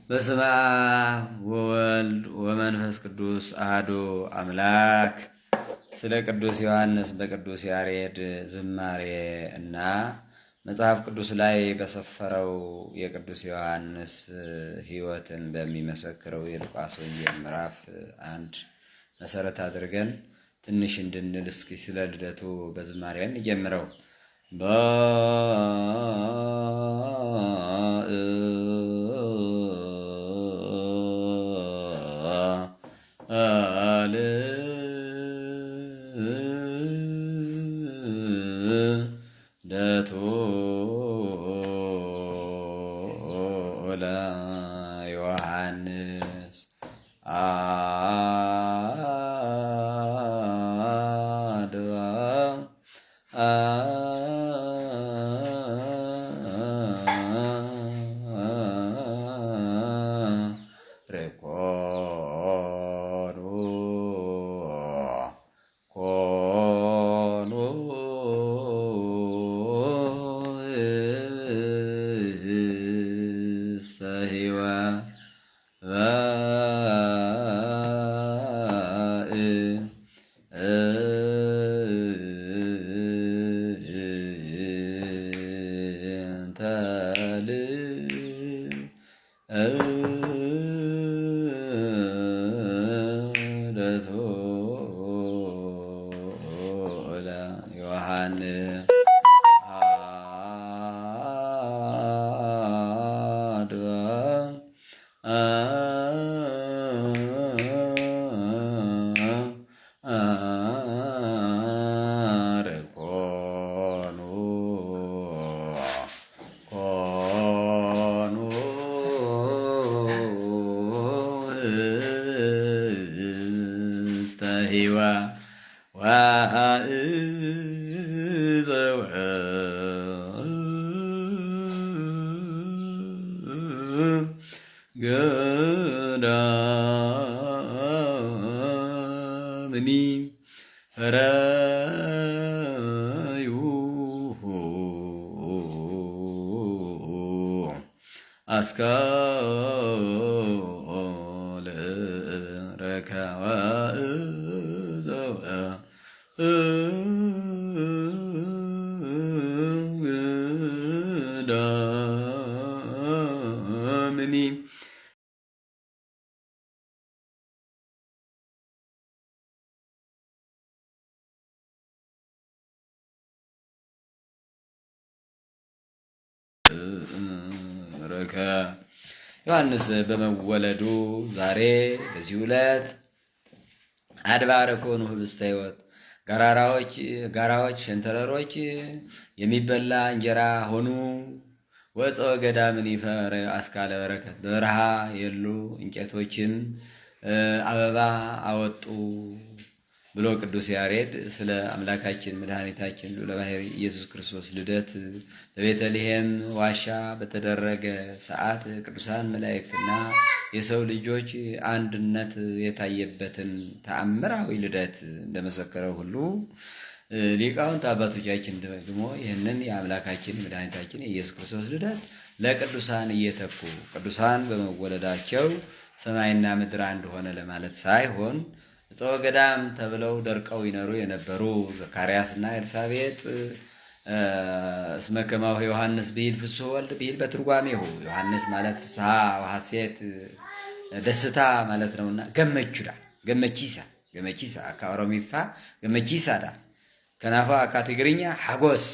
በስመ አብ ወወልድ ወመንፈስ ቅዱስ አሐዱ አምላክ። ስለ ቅዱስ ዮሐንስ በቅዱስ ያሬድ ዝማሬ እና መጽሐፍ ቅዱስ ላይ በሰፈረው የቅዱስ ዮሐንስ ሕይወትን በሚመሰክረው የሉቃስ ወንጌል ምዕራፍ 1 መሰረት አድርገን ትንሽ እንድንል እስኪ ስለ ልደቱ በዝማሬ እንጀምረው። ልደቱ ለዮሐንስ ገዳምኒ ፈረዩ አስካለ ረከባ ገዳምኒ ዮሐንስ በመወለዱ ዛሬ በዚህ ዕለት አድባረ ኮኑ ህብስተ ሕይወት ጋራዎች ሸንተረሮች የሚበላ እንጀራ ሆኑ። ወፀወ ገዳምን ይፈር አስካለ በረከት በበረሃ የሉ እንጨቶችን አበባ አወጡ ብሎ ቅዱስ ያሬድ ስለ አምላካችን መድኃኒታችን ለባሕርይ ኢየሱስ ክርስቶስ ልደት በቤተልሔም ዋሻ በተደረገ ሰዓት ቅዱሳን መላእክትና የሰው ልጆች አንድነት የታየበትን ተአምራዊ ልደት እንደመሰከረው ሁሉ ሊቃውንት አባቶቻችን ደግሞ ይህንን የአምላካችን መድኃኒታችን የኢየሱስ ክርስቶስ ልደት ለቅዱሳን እየተኩ ቅዱሳን በመወለዳቸው ሰማይና ምድር አንድ ሆነ ለማለት ሳይሆን እፀወ ገዳም ተብለው ደርቀው ይኖሩ የነበሩ ዘካርያስና ኤልሳቤጥ እስመ ከማሁ ዮሐንስ ብሂል ፍስሑ ወልድ ብሂል በትርጓሜሁ ዮሐንስ ማለት ፍስሐ ወሐሴት ደስታ ማለት ነውና ገመቺሳ አካ ኦሮሚፋ ገመቺሳ ዳ ከናፋ አካ ትግርኛ ሐጎስ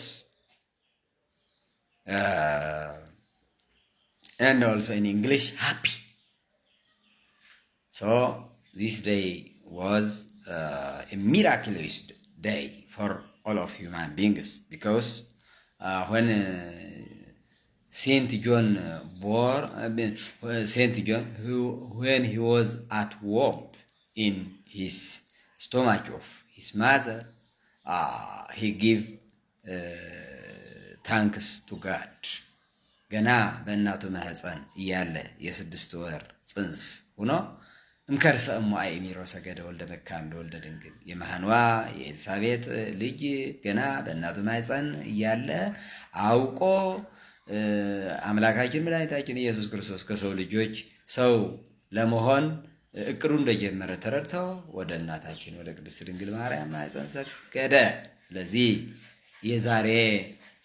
and also in English happy. So this day was a miraculous day for all of human beings because when Saint John when he was at womb in his stomach of his mother, he gave thanks to God. ገና በእናቱ ማህፀን እያለ የስድስት ወር ጽንስ ሆኖ እንከርሰ እሙ አእሚሮ ሰገደ ወልደ መካን ወልደ ድንግል የመሃንዋ የኤልሳቤጥ ልጅ ገና በእናቱ ማህፀን እያለ አውቆ አምላካችን መድኃኒታችን ኢየሱስ ክርስቶስ ከሰው ልጆች ሰው ለመሆን እቅዱ እንደጀመረ ተረድተው ወደ እናታችን ወደ ቅድስት ድንግል ማርያም ማኅፀን ሰገደ። ስለዚህ የዛሬ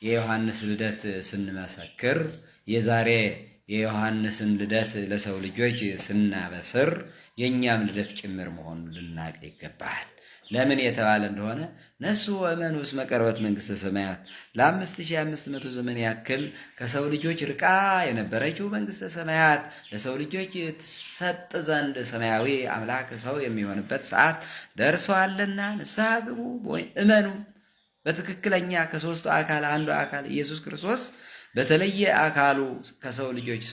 የዮሐንስ ልደት ስንመሰክር የዛሬ የዮሐንስን ልደት ለሰው ልጆች ስናበስር የእኛም ልደት ጭምር መሆኑን ልናቅ ይገባል። ለምን የተባለ እንደሆነ ነሱ ወእመኑ እስመ ቀርበት መንግሥተ ሰማያት ለ5500 ዘመን ያክል ከሰው ልጆች ርቃ የነበረችው መንግሥተ ሰማያት ለሰው ልጆች ትሰጥ ዘንድ ሰማያዊ አምላክ ሰው የሚሆንበት ሰዓት ደርሷልና ንስሐ ግቡ እመኑ። በትክክለኛ ከሦስቱ አካል አንዱ አካል ኢየሱስ ክርስቶስ በተለየ አካሉ ከሰው ልጆች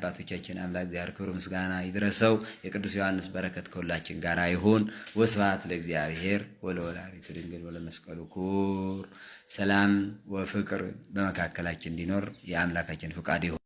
የአባቶቻችን አምላክ እግዚአብሔር ክብር ምስጋና ይድረሰው። የቅዱስ ዮሐንስ በረከት ከሁላችን ጋር ይሁን። ወስብሐት ለእግዚአብሔር ወለወላዲቱ ድንግል ወለመስቀሉ ክቡር። ሰላም ወፍቅር በመካከላችን እንዲኖር የአምላካችን ፍቃድ ይሁን።